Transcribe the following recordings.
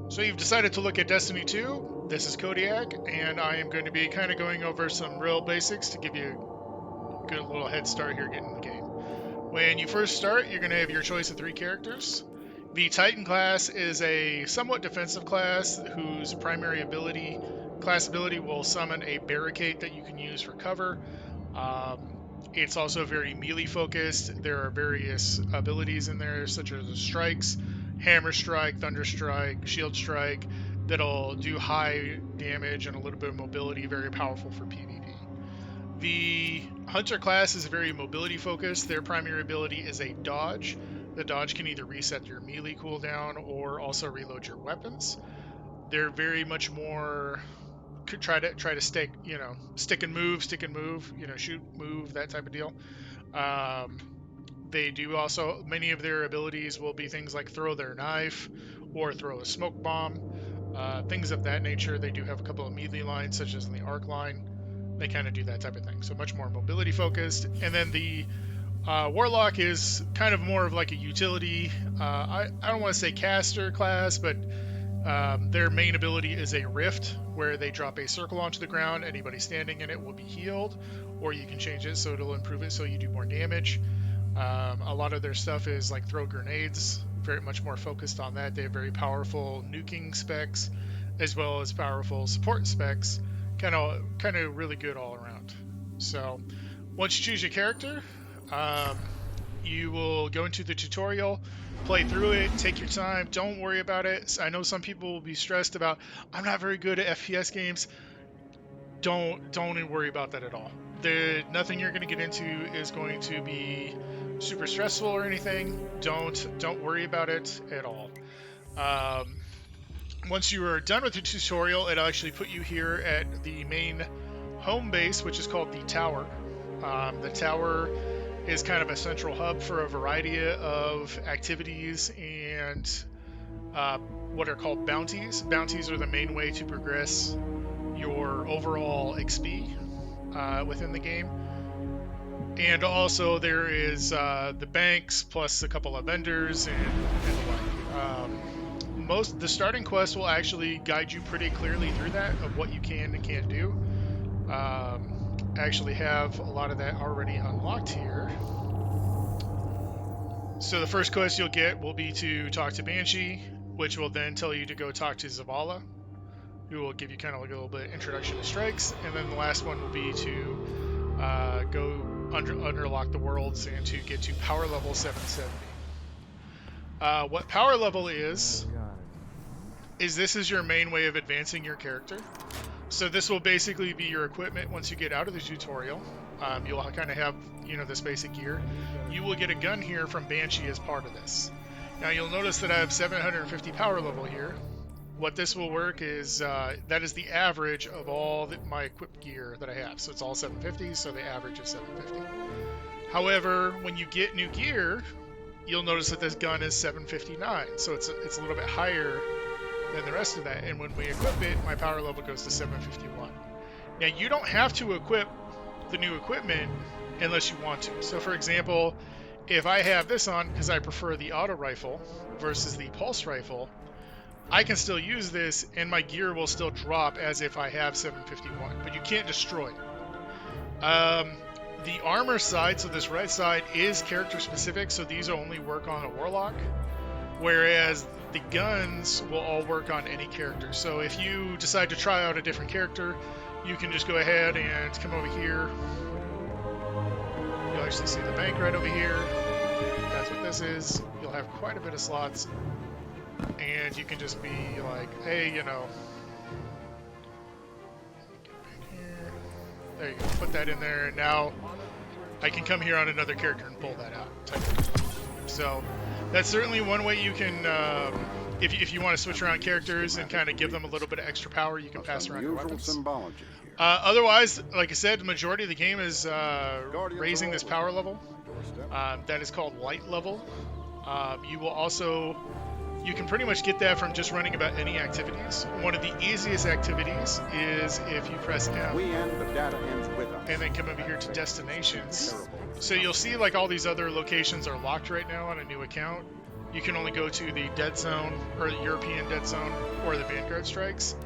So you've decided to look at Destiny 2. This is Kodiak, and I am going to be kind of going over some real basics to give you a good little head start here getting in the game. When you first start, you're going to have your choice of 3 characters. The Titan class is a somewhat defensive class whose primary class ability will summon a barricade that you can use for cover. It's also very melee focused. There are various abilities in there, such as the strikes, hammer strike, thunder strike, shield strike, that'll do high damage and a little bit of mobility, very powerful for PvP. The hunter class is very mobility focused. Their primary ability is a dodge. The dodge can either reset your melee cooldown or also reload your weapons. They're very much more try to stick and move, shoot, move, that type of deal. They do also, many of their abilities will be things like throw their knife or throw a smoke bomb, things of that nature. They do have a couple of melee lines, such as in the arc line. They kind of do that type of thing, so much more mobility focused. And then the warlock is kind of more of like a utility. I don't want to say caster class, but their main ability is a rift, where they drop a circle onto the ground. Anybody standing in it will be healed, or you can change it so it'll improve it so you do more damage. A lot of their stuff is like throw grenades, very much more focused on that. They have very powerful nuking specs, as well as powerful support specs, kind of really good all around. So once you choose your character, you will go into the tutorial, play through it, take your time, don't worry about it. I know some people will be stressed about, I'm not very good at FPS games. Don't even worry about that at all. Nothing you're going to get into is going to be super stressful or anything. Don't worry about it at all. Once you are done with the tutorial, it'll actually put you here at the main home base, which is called the Tower. The Tower is kind of a central hub for a variety of activities and what are called bounties. Bounties are the main way to progress your overall XP within the game. And also there is the banks, plus a couple of vendors and the like. The starting quest will actually guide you pretty clearly through that, of what you can and can't do. Actually have a lot of that already unlocked here. So the first quest you'll get will be to talk to Banshee, which will then tell you to go talk to Zavala, who will give you kind of like a little bit of introduction to strikes. And then the last one will be to go unlock the worlds and to get to power level 770. What power level is this is your main way of advancing your character. So this will basically be your equipment once you get out of the tutorial. You'll kind of have, this basic gear. You will get a gun here from Banshee as part of this. Now you'll notice that I have 750 power level here. What this will work is, that is the average of all my equipped gear that I have. So it's all 750, so the average is 750. However, when you get new gear, you'll notice that this gun is 759. So it's a little bit higher than the rest of that. And when we equip it, my power level goes to 751. Now you don't have to equip the new equipment unless you want to. So for example, if I have this on because I prefer the auto rifle versus the pulse rifle, I can still use this and my gear will still drop as if I have 751, but you can't destroy it. The armor side, so this right side, is character specific, so these only work on a warlock, whereas the guns will all work on any character. So if you decide to try out a different character, you can just go ahead and come over here. You'll actually see the bank right over here. That's what this is. You'll have quite a bit of slots, and you can just be like, hey, there you go, put that in there, and now I can come here on another character and pull that out. So that's certainly one way you can, if you want to switch around characters and kind of give them a little bit of extra power, you can pass around your weapons. Otherwise, like I said, the majority of the game is raising this power level. That is called light level. You can pretty much get that from just running about any activities. One of the easiest activities is if you press M and then come over here to destinations. So you'll see like all these other locations are locked right now on a new account. you can only go to the dead zone, or the European dead zone, or the Vanguard strikes.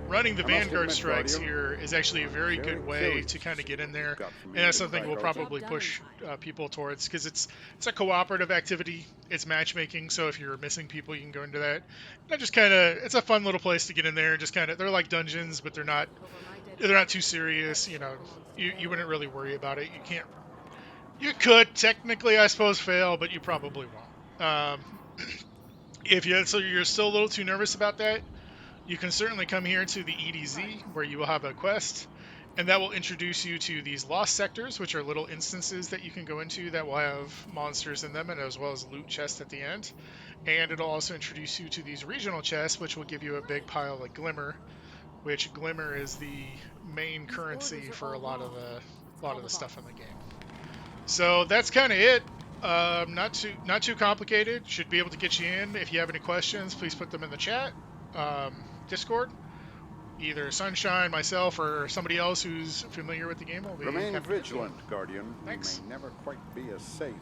Running the Vanguard strikes here is actually a very good way to kind of get in there, and that's something we'll probably push people towards, because it's a cooperative activity. It's matchmaking, so if you're missing people, you can go into that. And just kind of, it's a fun little place to get in there. Just kind of, they're like dungeons, but they're not too serious. You know, you wouldn't really worry about it. You could technically, I suppose, fail, but you probably won't. If you're still a little too nervous about that, you can certainly come here to the EDZ, where you will have a quest, and that will introduce you to these lost sectors, which are little instances that you can go into that will have monsters in them, and as well as loot chests at the end. And it'll also introduce you to these regional chests, which will give you a big pile of Glimmer, which Glimmer is the main currency for a lot of the stuff in the game. So that's kind of it. Not too complicated. Should be able to get you in. If you have any questions, please put them in the chat. Discord, either Sunshine, myself, or somebody else who's familiar with the game will be Remain vigilant, Guardian. Thanks. You may never quite be as safe